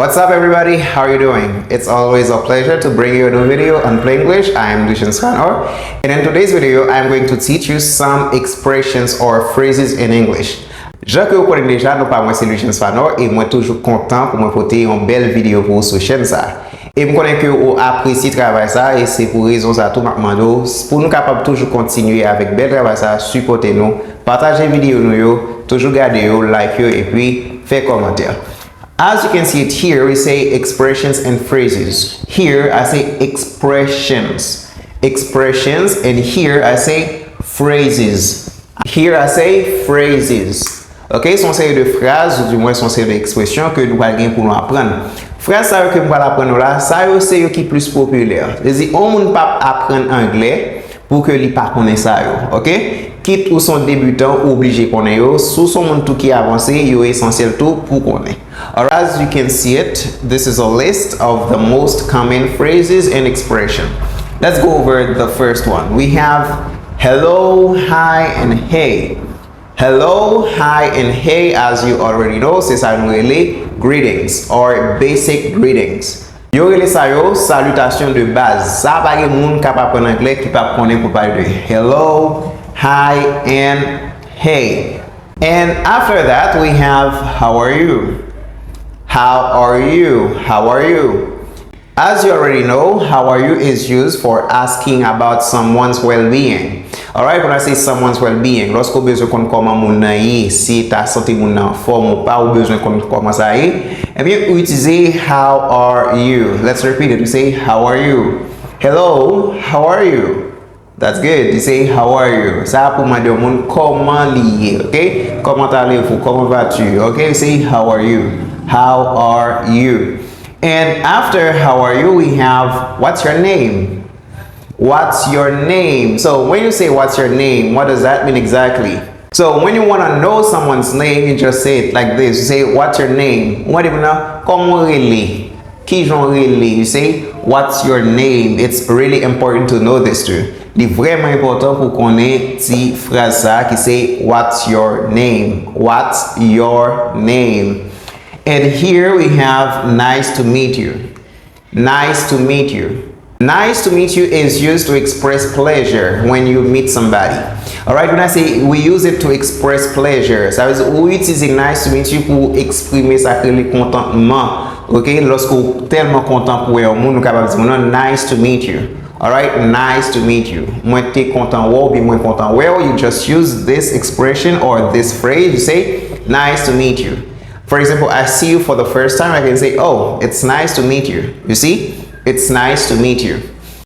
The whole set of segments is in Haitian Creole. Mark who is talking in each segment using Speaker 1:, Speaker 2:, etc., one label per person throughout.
Speaker 1: What's up everybody, how are you doing? It's always a pleasure to bring you a new video on Play English. I am Lucian Scanor, and in today's video I'm going to teach you some expressions or phrases in English. Je que vous connaissez déjà, nous pas moi c'est Lucian Scanor et moi toujours content pour me porter une belle vidéo pour sur chaîne ça. Et je connais que vous appréciez travail ça et c'est pour raison ça tout m'amando pour nous capable toujours continuer avec bel travail ça, supporter nous, partager vidéo nous yo, toujours garder yo, like yo et puis faire commentaire. As you can see it here, we say expressions and phrases. Here, I say expressions. Expressions, and here I say phrases. Here I say phrases. Ok, son série de phrases, ou du moins son série d'expressions que nous allons pour nous apprendre. Phrases ça que nous allons apprendre là, ça c'est ce qui est plus populaire. C'est-à-dire, on ne peut pas apprendre anglais pour que les pas connaissent ça, ok? Quitte ou son débutant obligé connaître yo, sous son monde tout qui avancé, yo essentiel tout pour connaître. Alright, as you can see it, this is a list of the most common phrases and expression. Let's go over the first one. We have hello, hi, and hey. Hello, hi, and hey, as you already know, c'est ça nous relève greetings or basic greetings. Yo relève ça yo, salutation de base. Ça pas de monde capable apprendre anglais qui pas connaître pour parler de hello, hi, and hey. And after that, we have how are you? How are you? How are you? As you already know, how are you is used for asking about someone's well-being. Alright, when I say someone's well-being, lorsque vous besoin qu'on comment moun nan yi, si ta santé moun nan forme ou pas, ou besoin qu'on comment ça yi, eh bien, utilisez how are you. Let's repeat it. We say how are you? Hello, how are you? That's good. You say how are you? Ça pour demander au monde comment lié, ok? Comment allez-vous? Comment vas-tu? Ok? Say how are you? How are you? And after how are you, we have what's your name? What's your name? So when you say what's your name, what does that mean exactly? So when you want to know someone's name, you just say it like this. You say what's your name? What do you know? Comment really? Qui j'en really? You say what's your name? It's really important to know this too. C'est vraiment important pour connaître cette phrase ça qui say what's your name? What's your name? And here we have nice to meet you. Nice to meet you. Nice to meet you is used to express pleasure when you meet somebody. Alright, when I say we use it to express pleasure, ça veut dire on utilise nice to meet you pour exprimer ça que le contentement. Ok, lorsque vous êtes tellement content pour un monde, nous capable de dire nice to meet you. Alright, nice to meet you. Moi t'es content ou bien moins content. Well, you just use this expression or this phrase. You say nice to meet you. For example, I see you for the first time, I can say, oh, it's nice to meet you. You see? It's nice to meet you.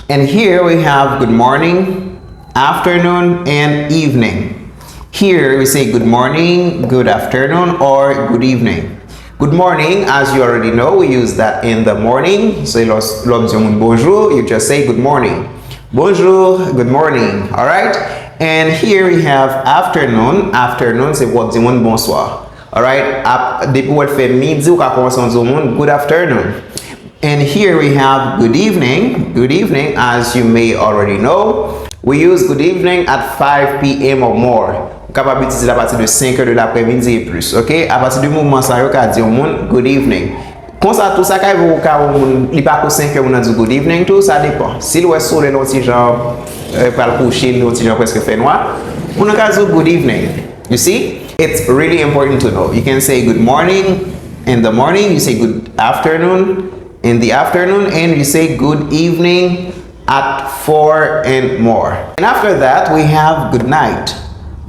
Speaker 1: And here we have good morning, afternoon, and evening. Here we say good morning, good afternoon, or good evening. Good morning, as you already know, we use that in the morning. So l'homme dit bonjour, you just say good morning. Bonjour, good morning, all right? And here we have afternoon. Afternoon, c'est pour dire bonsoir. Alright, depuis où elle fait midi ou quand commence au monde, good afternoon. And here we have good evening. Good evening, as you may already know. We use good evening at 5 p.m. or more. Capable d'utiliser à partir de 5 heures de l'après-midi et plus. Ok? À partir du moment ça, on dit au monde good evening. Comme ça, tout ça, quand vous ne pas pour 5 heures, on a dit good evening, tout ça dépend. Si vous êtes sur le petit genre, par le coucher, le petit genre presque fait noir, on a dit good evening. You see? It's really important to know. You can say good morning in the morning, you say good afternoon in the afternoon, and you say good evening at 4 and more. And after that, we have good night.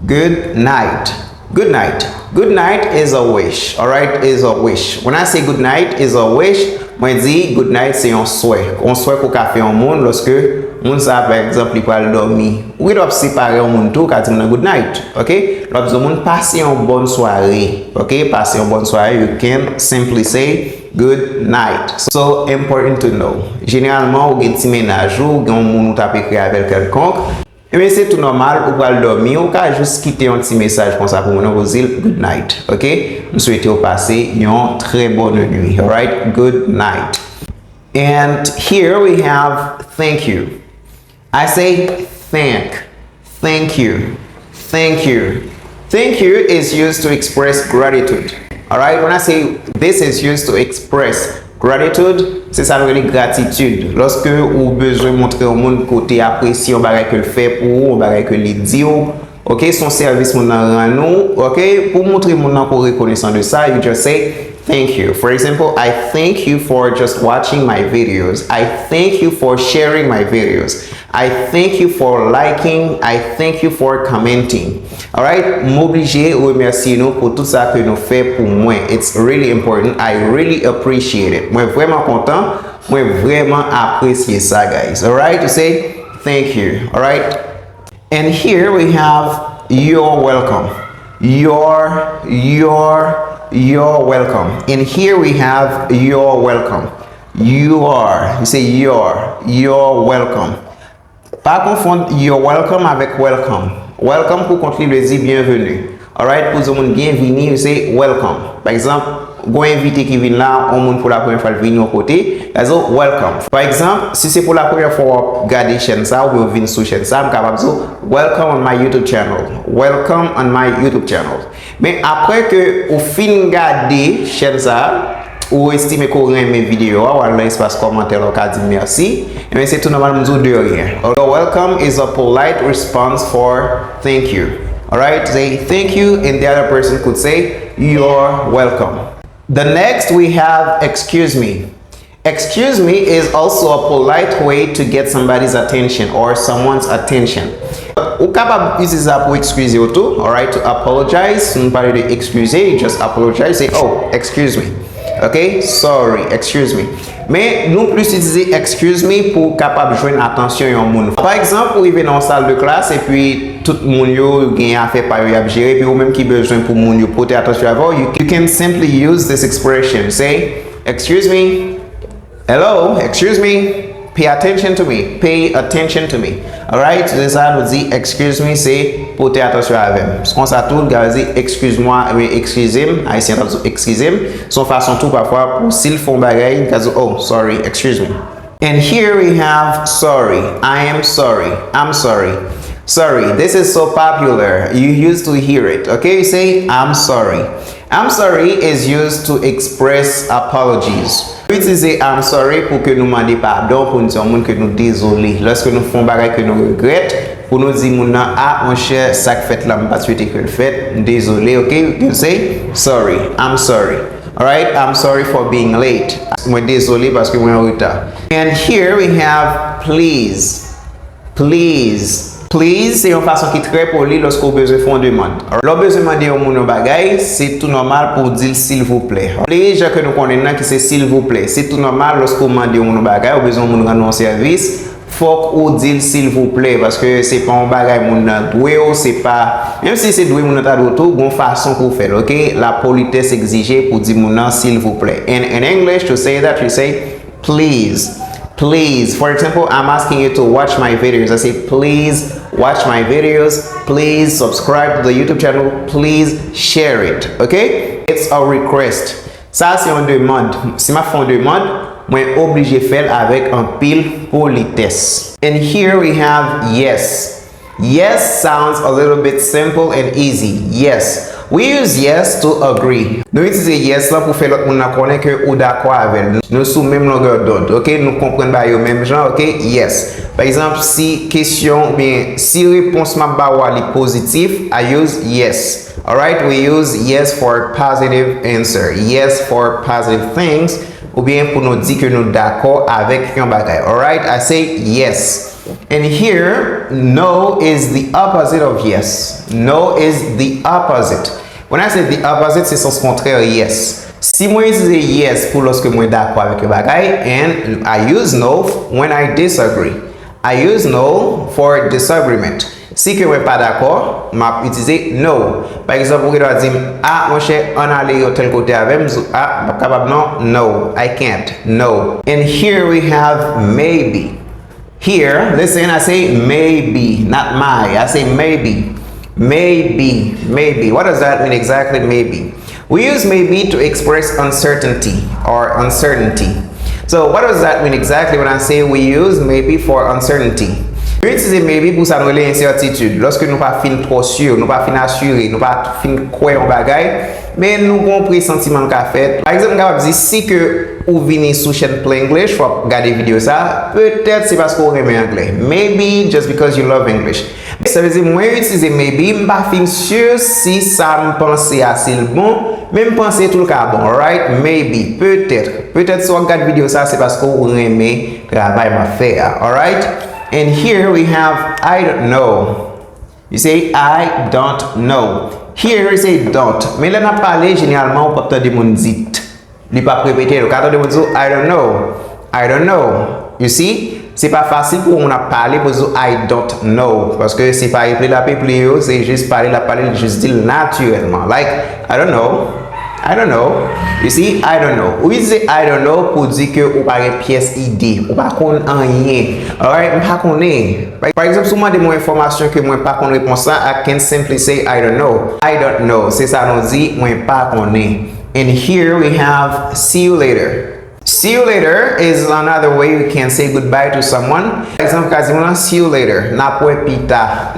Speaker 1: Good night. Good night. Good night is a wish. Alright, is a wish. When I say good night is a wish, moi dis good night c'est un souhait. Un souhait pour café au monde lorsque moun sa par exemple il peut dormir. Ou il doit séparer au monde tout quand dit good night. OK? Lorsque moun passer une bonne soirée. OK? Passer une bonne soirée, you can simply say good night. So important to know. Généralement, ou gen ti ménage ou gen moun t'a écrit avec quelconque. Mais c'est tout normal, ou pas dormir, ou pas juste quitter un petit message comme ça pour vous dire good night, ok? Nous souhaitons passer une très bonne nuit, alright? Good night. And here we have thank you. I say thank you, thank you. Thank you is used to express gratitude. Alright, when I say this is used to express gratitude, c'est ça veut dire gratitude. Lorsque ou besoin montrer au monde côté apprécier on bagay que le fait pour on bagay que li di ou, OK, son service mon nan ran nou, OK, pour montrer mon nan ko reconnaissant de ça, you just say thank you. For example, I thank you for just watching my videos. I thank you for sharing my videos. I thank you for liking. I thank you for commenting. Alright, m'oblige remercier nous pour tout ça que nous fait pour moi. It's really important. I really appreciate it. Moi vraiment content. Moi vraiment apprécier ça, guys. Alright, you say thank you. Alright, and here we have you're welcome. You're welcome. And here we have you're welcome. You say you're welcome. Pas confondre you're welcome avec welcome. Welcome pour continuer le dire bienvenue. Alright, pour tout le monde bienvenue, you say welcome. Par exemple, go invité qui vient là, on monde pour la première fois venir au côté, alors welcome. Par exemple, si c'est pour la première fois regarder chaîne ça ou venir sur chaîne ça, je capable de dire welcome on my YouTube channel. Welcome on my YouTube channel. Mais après que vous fin regarder chaîne ça, ou estimez qu'on aime mes vidéos, ou alors espace commentaire ou dit merci, et bien c'est tout normal de dire rien. Welcome is a polite response for thank you. Alright, say thank you and the other person could say you're welcome. The next we have excuse me. Excuse me is also a polite way to get somebody's attention or someone's attention. Ou capable d'utiliser ça pour excuser tout, alright, to apologize. On parle de excuser, you just apologize, say oh, excuse me. OK, sorry, excuse me. Mais nous plus utiliser excuse me pour capable joindre attention yon moun. Par exemple, vous arrivez dans une salle de classe et puis tout moun yo gen affaire par yo gérer puis ou même qui besoin pour moun yo porter attention à vous, you can simply use this expression. Say, excuse me. Hello, excuse me. Pay attention to me. Pay attention to me. Alright, c'est ça nous dit excuse me, c'est porter attention à vous. Ce qu'on ça tout, gars dit excuse-moi, mais excusez-moi, haïtien dit excusez-moi. Son façon tout parfois pour s'ils font bagaille, gars oh, sorry, excuse me. And here we have sorry. I am sorry. I'm sorry. Sorry, this is so popular. You used to hear it. Okay, you say I'm sorry. I'm sorry is used to express apologies. Utiliser I'm sorry pour que nous demander pardon, pour nous dire que nous désolé. Lorsque nous faisons bagay que nous regrettons, pour nous dire ah mon cher, ça que fait là, pas souhaité que le fait, désolé, okay? You say sorry. I'm sorry. Alright, I'm sorry for being late. Moi désolé parce que moi en retard. And here we have please. Please. Please, c'est une façon qui est très polie lorsqu'on besoin de faire une demande. Alors, besoin de demander au monde bagay, c'est tout normal pour dire s'il vous plaît. Les gens que nous connaissons qui c'est s'il vous plaît, c'est tout normal lorsqu'on demande au monde bagay, ou besoin de rendre un service, faut qu'on dise s'il vous plaît parce que c'est pas un bagay moun doué ou c'est pas même si c'est doué moun ta d'auto, une façon pour faire, OK? La politesse exigée pour dire moun s'il vous plaît. And in English to say that you say please. Please, for example, I'm asking you to watch my videos. I say, please watch my videos. Please subscribe to the YouTube channel. Please share it. Okay? It's a request. Ça, c'est une demande. Si ma fais une demande, moi obligé faire avec un pile politesse. And here we have yes. Yes sounds a little bit simple and easy. Yes. We use yes to agree. Nous utilisons yes là pour faire l'autre monde connaître que ou d'accord avec nous. Nous sous même longueur d'onde. OK, nous comprenons pas au même genre. OK, yes. Par exemple, si question ou bien si réponse m'a ba est positif, I use yes. All right, we use yes for positive answer. Yes for positive things ou bien pour nous dire que nous d'accord avec un bagay. All right, I say yes. And here, no is the opposite of yes. No is the opposite. When I say the opposite, c'est sens contraire yes. Si moi je dis yes pour lorsque moi d'accord avec le bagay, and I use no when I disagree. I use no for disagreement. Si que moi pas d'accord, m'a utiliser no. Par exemple, vous doit dire ah mon cher, on aller au tel côté avec ah capable non, no, I can't. No. And here we have maybe. Here, listen, I say maybe, not my. I say maybe. Maybe, maybe. What does that mean exactly, maybe? We use maybe to express uncertainty or uncertainty. So what does that mean exactly when I say we use maybe for uncertainty? Nous utilisons maybe pour ça nous les incertitudes. Lorsque nous pas fin trop sûr, nous pas fin assuré, nous pas fin croire en bagaille, mais nous avons pressentiment qu'a fait. Par exemple, capable dire si que ou venez sur chaîne Play English pour regarder vidéo ça, peut-être c'est parce qu'on aime anglais. Maybe just because you love English. Ça veut dire moi utiliser maybe, je pas fin sûr si ça me pense assez bon, même penser tout le cas bon, alright? Maybe, peut-être si on regarde vidéo ça c'est parce qu'on aime travail m'a fait, alright? And here we have I don't know. You say I don't know. Here you say don't. Mais là on parlé généralement on peut dire mon dit. Il pas répéter. Quand on dit I don't know. I don't know. You see? C'est pas facile pour on a parlé pour dire I don't know parce que c'est pas écrit la peuple c'est juste parler juste dire naturellement. Like I don't know. I don't know. You see, I don't know. Ou dit I don't know pour dire que ou pas une pièce idée, ou pas qu'on rien. Alright, pas qu'on est. Par exemple, si moi de mon information que moi pas qu'on réponse ça, I can simply say I don't know. I don't know. C'est ça nous dit moi pas qu'on est. And here we have see you later. See you later is another way we can say goodbye to someone. Par exemple, quasiment see you later. N'apwe pita.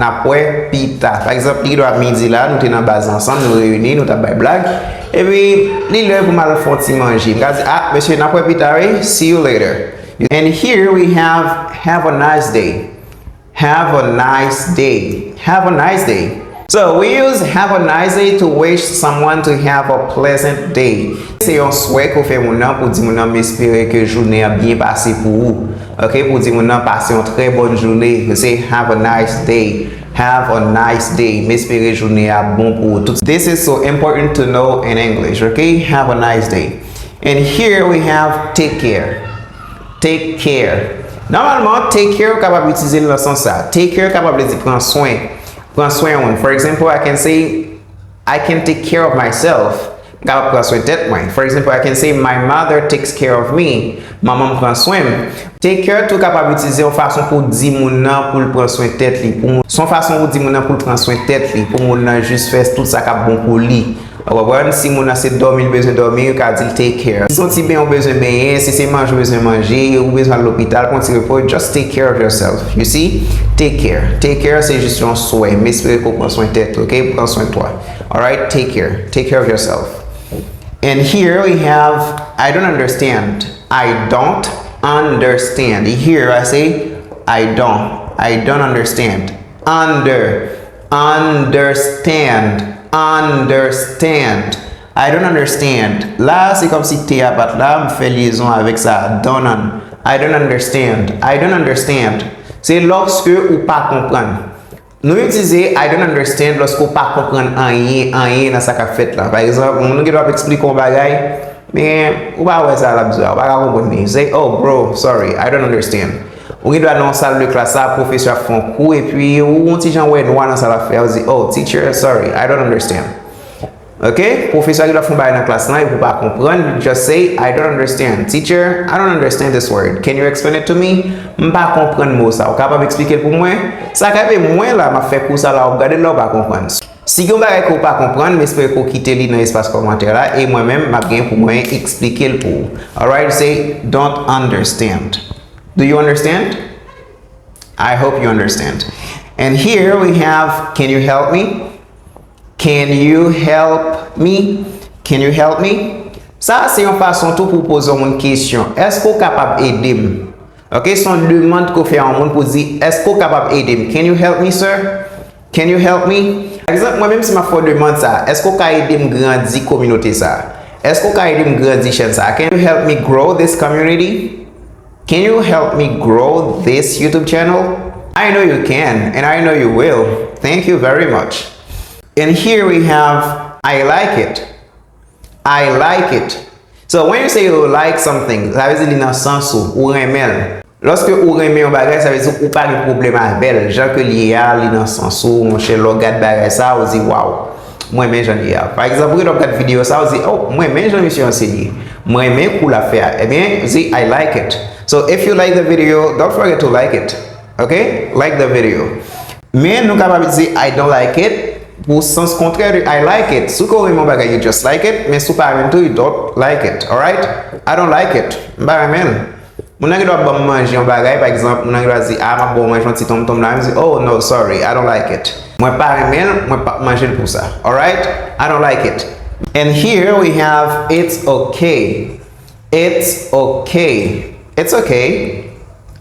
Speaker 1: Par exemple, il doit midi là, nous sommes dans base ensemble, nous réunis, nous avons blague. Et puis, il est pour mal faire manger. Ah, monsieur, n'apwe pita, see you later. And here we have a nice day. Have a nice day. Have a nice day. So we use have a nice day to wish someone to have a pleasant day. C'est un souhait qu'on fait mon nom pour dire mon nom m'espérer que journée a bien passé pour vous. Ok, pour dire mon nom passer une très bonne journée. C'est have a nice day. Have a nice day. M'espérer journée a bon pour vous. This is so important to know in English. Okay, have a nice day. And here we have take care. Take care. Normalement, take care capable d'utiliser le sens ça. Take care capable de dire prendre soin. For example, I can say, I can take care of myself. For example, I can say, my mother takes care of me. Maman prend soin. Take care tout capable d'utiliser en façon pour dire mon nom pour prendre soin tête li. Son façon pour dire mon nom pour prendre soin tête li. Pour mon nom juste faire tout ça qui bon pour lui. Si mon nom c'est dormir, besoin dormir, il dit take care. Si son petit bien besoin de bien, si c'est manger, besoin manger, ou besoin de l'hôpital, quand tu reposes, just take care of yourself. You see? Take care. Take care, c'est juste un souhait. Mais espérez qu'on prend soin de tête, ok? Prends soin de toi. Alright? Take care. Take care of yourself. And here we have, I don't understand. I don't understand. Here I say, I don't understand. Understand. I don't understand. Là, c'est comme si tu as pas là, me fait liaison avec ça. I don't understand. C'est lorsque ou pas comprendre. Nous utilisons I don't understand lorsque ou pas comprendre rien dans ça qu'a fait là. Par exemple, on doit expliquer un bagage, mais ou pas ouais ça la besoin, ou pas comprendre. Say, oh bro, sorry, I don't understand. On doit dans la salle de classe, le professeur fait un cours et puis on petit gens ouais noir dans la salle faire, on dit oh teacher, sorry, I don't understand. Ok, professeur il a fait dans la classe là, il peut pas comprendre, just say I don't understand. Teacher, I don't understand this word. Can you explain it to me? Je pas comprendre mot ça. Vous capable expliquer pour moi? Ça capable moi là m'a fait pour ça là, regarder là pas comprendre. Si vous ne pouvez pas comprendre, j'espère que vous quittez dans l'espace commentaire là et moi-même m'a bien pour moi expliquer le pour. Alright, say don't understand. Do you understand? I hope you understand. And here we have, can you help me? Can you help me? Can you help me? Ça, c'est une façon tout pour poser une question. Est-ce que vous êtes capable d'aider? Ok, c'est une demande qu'on fait à un monde pour dire, est-ce que vous êtes capable d'aider? Can you help me, sir? Can you help me? Par exemple, moi-même, si ma fois demande ça, est-ce que vous pouvez aider me grandir la communauté ça? Est-ce que vous pouvez aider me grandir chaîne ça? Can you help me grow this community? Can you help me grow this YouTube channel? I know you can, and I know you will. Thank you very much. And here we have, I like it. I like it. So when you say you like something, ça veut dire dans le sens où remet. Lorsque vous remet un bagage, ça veut dire que vous pas de problème avec. Genre que l'il y a dans le sens où mon cher regarde bagage ça, vous dit waouh. Moi-même j'en ai. Par exemple, vous regardez une vidéo ça, vous dit oh, moi-même j'en me suis enseigné. Moi-même pour la faire. Eh bien, vous dites I like it. So if you like the video, don't forget to like it. Okay? Like the video. Mais nous capables de dire I don't like it. Pour sens contraire, I like it. Si vous avez mon bagage, you just like it. Mais si vous pas même tout, you don't like it. Alright? I don't like it. Mon nan doit bon manger un bagay, par exemple, mon nan doit dire ah ma bon manger un petit tom-tom là, me dit oh no sorry, I don't like it. Moi pas aimer, moi pas manger pour ça. All right? I don't like it. And here we have it's okay. It's okay. It's okay.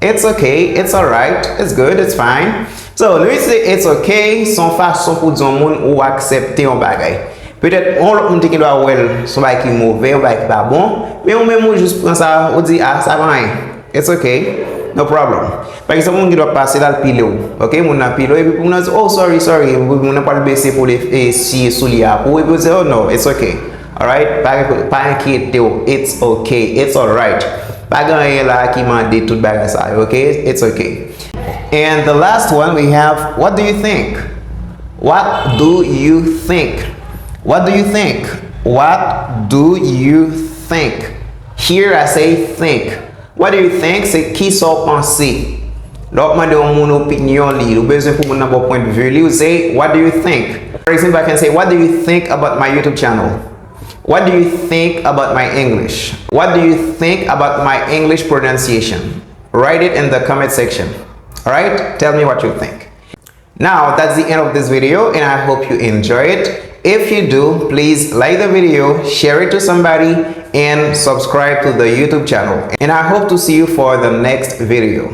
Speaker 1: It's okay. It's all right. It's good. It's fine. So, let me say it's okay, son façon pour dire monde ou accepter un bagay. Peut-être on l'autre monde qui doit well, son bagay qui mauvais, un bagay qui pas bon, mais on même juste prend ça, on dit ah ça va rien. It's okay. No problem. Par exemple, on qui doit passer là le pilo. OK, mon a pilo et puis on dit oh sorry, on n'a pas le baisser pour les si souliers pour et puis dire oh no, it's okay. All right? Pas inquiéter, it's okay. It's all right. Pas gagner là qui m'a dit tout bagay ça. Okay? It's okay. And the last one we have, what do you think? What do you think? What do you think? What do you think? Here I say think. What do you think? C'est qui sont pensé. L'autre m'a donné mon opinion li. Ou besoin pour mon number point de vue li. You say, what do you think? For example, I can say, what do you think about my YouTube channel? What do you think about my English? What do you think about my English pronunciation? Write it in the comment section. Alright, tell me what you think. Now that's the end of this video and I hope you enjoy it. If you do, please like the video, share it to somebody and subscribe to the YouTube channel. And I hope to see you for the next video.